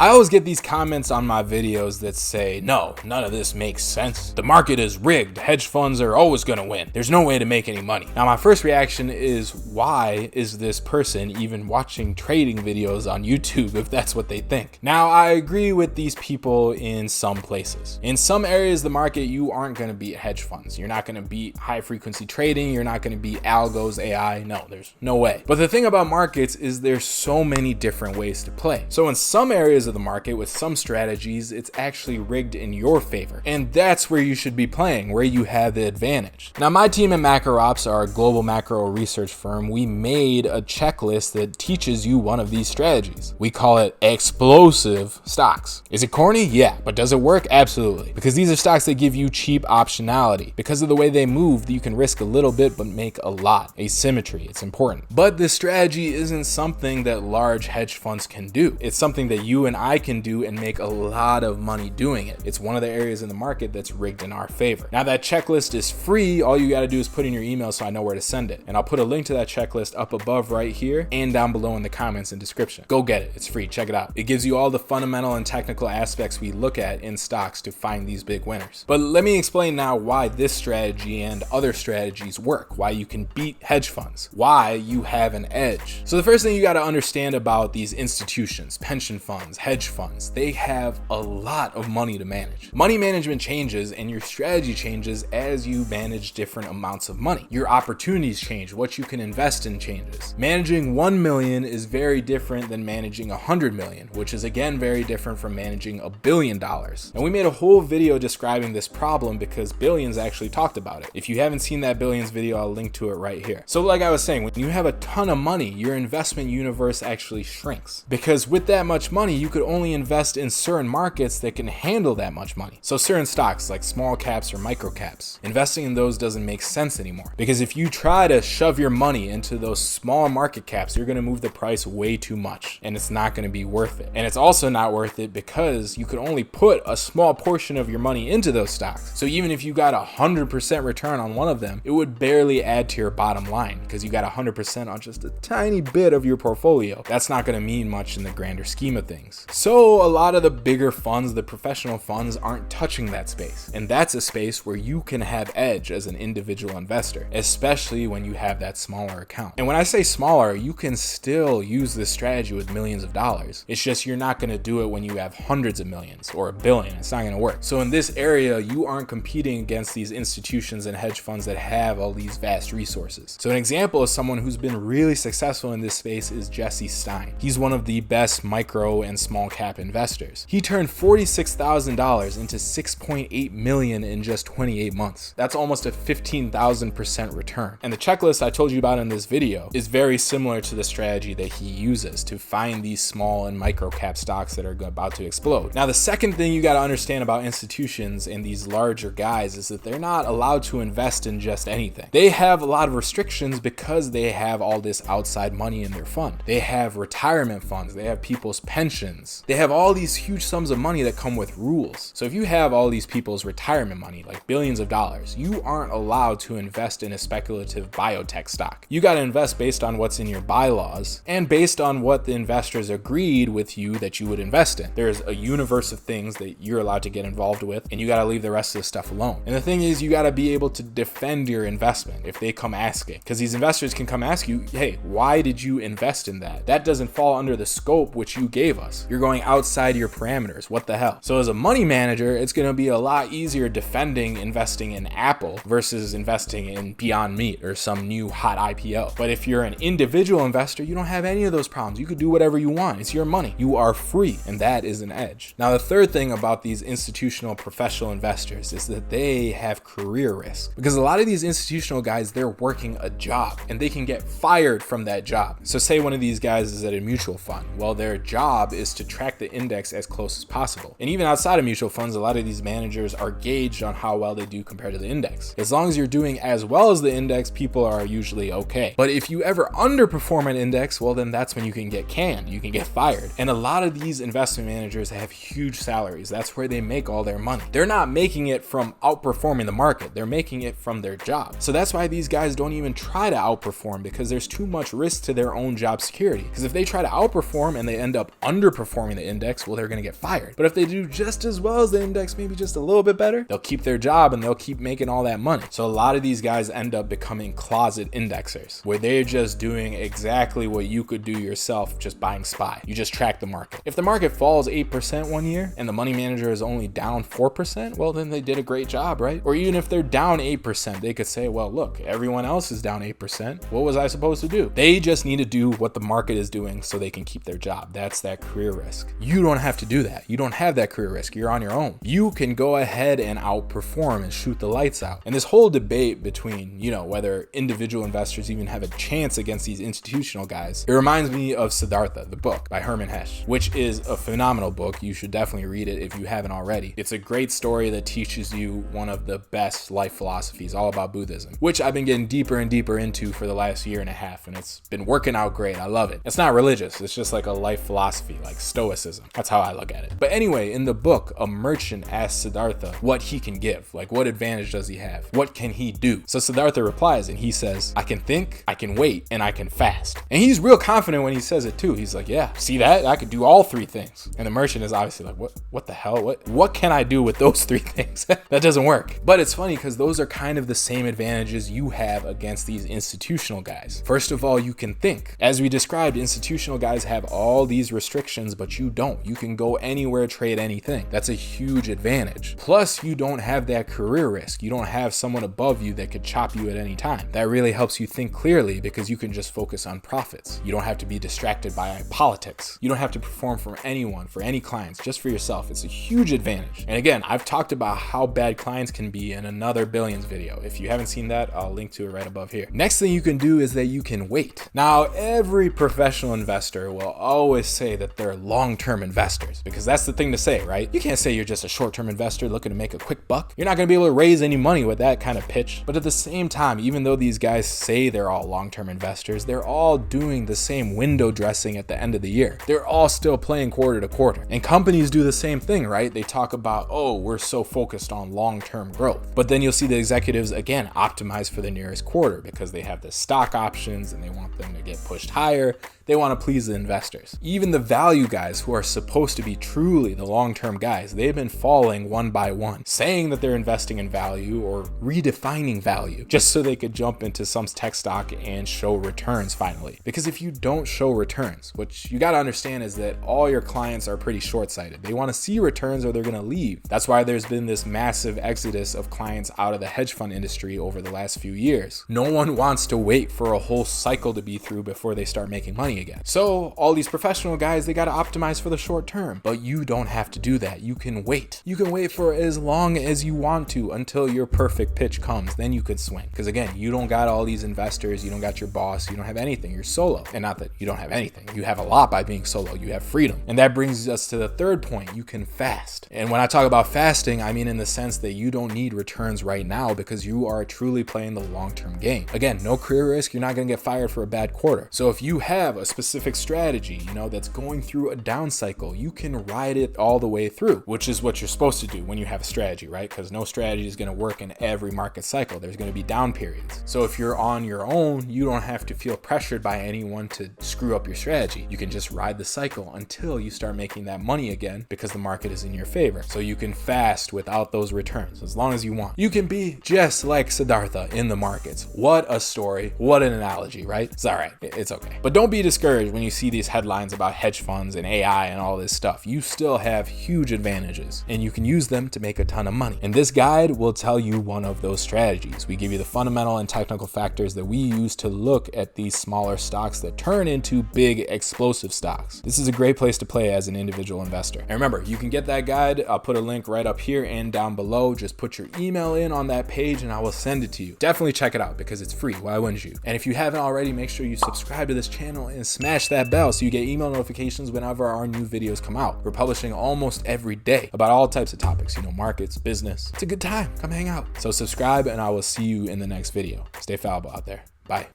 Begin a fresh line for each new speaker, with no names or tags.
I always get these comments on my videos that say, no, none of this makes sense. The market is rigged. Hedge funds are always going to win. There's no way to make any money. Now, my first reaction is, why is this person even watching trading videos on YouTube if that's what they think? Now, I agree with these people in some places. In some areas of the market, you aren't going to beat hedge funds. You're not going to beat high frequency trading. You're not going to beat algos, AI. No, there's no way. But the thing about markets is there's so many different ways to play. So in some areas of the market with some strategies, it's actually rigged in your favor. And that's where you should be playing, where you have the advantage. Now, my team at Macro Ops, our global macro research firm, we made a checklist that teaches you one of these strategies. We call it explosive stocks. Is it corny? Yeah. But does it work? Absolutely. Because these are stocks that give you cheap optionality. Because of the way they move, you can risk a little bit but make a lot. Asymmetry, it's important. But this strategy isn't something that large hedge funds can do. It's something that you and I can do and make a lot of money doing it. It's one of the areas in the market that's rigged in our favor. Now, that checklist is free. All you got to do is put in your email so I know where to send it. And I'll put a link to that checklist up above right here and down below in the comments and description. Go get it. It's free. Check it out. It gives you all the fundamental and technical aspects we look at in stocks to find these big winners. But let me explain now why this strategy and other strategies work, why you can beat hedge funds, why you have an edge. So the first thing you got to understand about these institutions, pension funds, hedge funds, they have a lot of money to manage. Money management changes and your strategy changes as you manage different amounts of money. Your opportunities change, what you can invest in changes. Managing 1 million is very different than managing 100 million, which is again very different from managing $1 billion. And we made a whole video describing this problem because Billions actually talked about it. If you haven't seen that Billions video, I'll link to it right here. So like I was saying, when you have a ton of money, your investment universe actually shrinks, because with that much money, you could only invest in certain markets that can handle that much money. So certain stocks like small caps or micro caps, investing in those doesn't make sense anymore, because if you try to shove your money into those small market caps, you're going to move the price way too much and it's not going to be worth it. And it's also not worth it because you could only put a small portion of your money into those stocks. So even if you got 100% return on one of them, it would barely add to your bottom line because you got 100% on just a tiny bit of your portfolio. That's not going to mean much in the grander scheme of things. So a lot of the bigger funds, the professional funds, aren't touching that space. And that's a space where you can have edge as an individual investor, especially when you have that smaller account. And when I say smaller, you can still use this strategy with millions of dollars. It's just you're not going to do it when you have hundreds of millions or $1 billion. It's not going to work. So in this area, you aren't competing against these institutions and hedge funds that have all these vast resources. So an example of someone who's been really successful in this space is Jesse Stein. He's one of the best micro and small cap investors. He turned $46,000 into $6.8 million in just 28 months. That's almost a 15,000% return. And the checklist I told you about in this video is very similar to the strategy that he uses to find these small and micro cap stocks that are about to explode. Now, the second thing you got to understand about institutions and these larger guys is that they're not allowed to invest in just anything. They have a lot of restrictions because they have all this outside money in their fund. They have retirement funds. They have people's pensions. They have all these huge sums of money that come with rules. So if you have all these people's retirement money, like billions of dollars, you aren't allowed to invest in a speculative biotech stock. You got to invest based on what's in your bylaws and based on what the investors agreed with you that you would invest in. There's a universe of things that you're allowed to get involved with, and you got to leave the rest of the stuff alone. And the thing is, you got to be able to defend your investment if they come asking, because these investors can come ask you, hey, why did you invest in that? That doesn't fall under the scope which you gave us. You're going outside your parameters. What the hell? So as a money manager, it's going to be a lot easier defending investing in Apple versus investing in Beyond Meat or some new hot IPO. But if you're an individual investor, you don't have any of those problems. You could do whatever you want. It's your money. You are free, and that is an edge. Now, the third thing about these institutional professional investors is that they have career risk, because a lot of these institutional guys, they're working a job and they can get fired from that job. So say one of these guys is at a mutual fund. Well, their job is to track the index as close as possible. And even outside of mutual funds, a lot of these managers are gauged on how well they do compared to the index. As long as you're doing as well as the index, people are usually okay. But if you ever underperform an index, well, then that's when you can get canned. You can get fired. And a lot of these investment managers have huge salaries. That's where they make all their money. They're not making it from outperforming the market. They're making it from their job. So that's why these guys don't even try to outperform, because there's too much risk to their own job security. Because if they try to outperform and they end up underperforming, outperforming the index, well, they're going to get fired. But if they do just as well as the index, maybe just a little bit better, they'll keep their job and they'll keep making all that money. So a lot of these guys end up becoming closet indexers, where they're just doing exactly what you could do yourself, just buying SPY. You just track the market. If the market falls 8% one year and the money manager is only down 4%, well, then they did a great job, right? Or even if they're down 8%, they could say, well, look, everyone else is down 8%. What was I supposed to do? They just need to do what the market is doing so they can keep their job. That's that career risk. You don't have to do that. You don't have that career risk. You're on your own. You can go ahead and outperform and shoot the lights out. And this whole debate between, whether individual investors even have a chance against these institutional guys, it reminds me of Siddhartha, the book by Herman Hedge, which is a phenomenal book. You should definitely read it if you haven't already. It's a great story that teaches you one of the best life philosophies, all about Buddhism, which I've been getting deeper and deeper into for the last year and a half, and it's been working out great. I love it. It's not religious. It's just like a life philosophy, like Stoicism. That's how I look at it. But anyway, in the book, a merchant asks Siddhartha what he can give. Like, what advantage does he have? What can he do? So Siddhartha replies and he says, I can think, I can wait, and I can fast. And he's real confident when he says it too. He's like, yeah, see that? I could do all three things. And the merchant is obviously like, what the hell? What can I do with those three things? That doesn't work. But it's funny because those are kind of the same advantages you have against these institutional guys. First of all, you can think. As we described, institutional guys have all these restrictions, but you don't. You can go anywhere, trade anything. That's a huge advantage. Plus, you don't have that career risk. You don't have someone above you that could chop you at any time. That really helps you think clearly because you can just focus on profits. You don't have to be distracted by politics. You don't have to perform for anyone, for any clients, just for yourself. It's a huge advantage. And again, I've talked about how bad clients can be in another Billions video. If you haven't seen that, I'll link to it right above here. Next thing you can do is that you can wait. Now, every professional investor will always say that they're long-term investors because that's the thing to say, right? You can't say you're just a short-term investor looking to make a quick buck. You're not going to be able to raise any money with that kind of pitch. But at the same time, even though these guys say they're all long-term investors, they're all doing the same window dressing at the end of the year. They're all still playing quarter to quarter. And companies do the same thing, right? They talk about, oh, we're so focused on long-term growth. But then you'll see the executives, again, optimize for the nearest quarter because they have the stock options and they want them to get pushed higher. They want to please the investors. Even the value guys who are supposed to be truly the long-term guys, they've been falling one by one, saying that they're investing in value or redefining value just so they could jump into some tech stock and show returns finally. Because if you don't show returns, what you got to understand is that all your clients are pretty short-sighted. They want to see returns or they're going to leave. That's why there's been this massive exodus of clients out of the hedge fund industry over the last few years. No one wants to wait for a whole cycle to be through before they start making money again. So all these professional guys, they got to optimize for the short term, but you don't have to do that. You can wait. You can wait for as long as you want to until your perfect pitch comes. Then you could swing. Because again, you don't got all these investors. You don't got your boss. You don't have anything. You're solo. And not that you don't have anything. You have a lot by being solo. You have freedom. And that brings us to the third point. You can fast. And when I talk about fasting, I mean in the sense that you don't need returns right now because you are truly playing the long-term game. Again, no career risk. You're not going to get fired for a bad quarter. So if you have a specific strategy, that's going through a down cycle, you can ride it all the way through, which is what you're supposed to do when you have a strategy, right? Because no strategy is going to work in every market cycle. There's going to be down periods. So if you're on your own, you don't have to feel pressured by anyone to screw up your strategy. You can just ride the cycle until you start making that money again because the market is in your favor. So you can fast without those returns as long as you want. You can be just like Siddhartha in the markets. What a story. What an analogy, right? It's all right. It's okay. But don't be discouraged when you see these headlines about hedge funds and AI and all this stuff. You still have huge advantages and you can use them to make a ton of money. And this guide will tell you one of those strategies. We give you the fundamental and technical factors that we use to look at these smaller stocks that turn into big explosive stocks. This is a great place to play as an individual investor. And remember, you can get that guide. I'll put a link right up here and down below. Just put your email in on that page and I will send it to you. Definitely check it out because it's free. Why wouldn't you? And if you haven't already, make sure you subscribe to this channel and smash that bell so you get email notifications whenever our new videos come out. We're publishing almost every day about all types of topics, markets, business. It's a good time. Come hang out. So subscribe and I will see you in the next video. Stay fallible out there. Bye.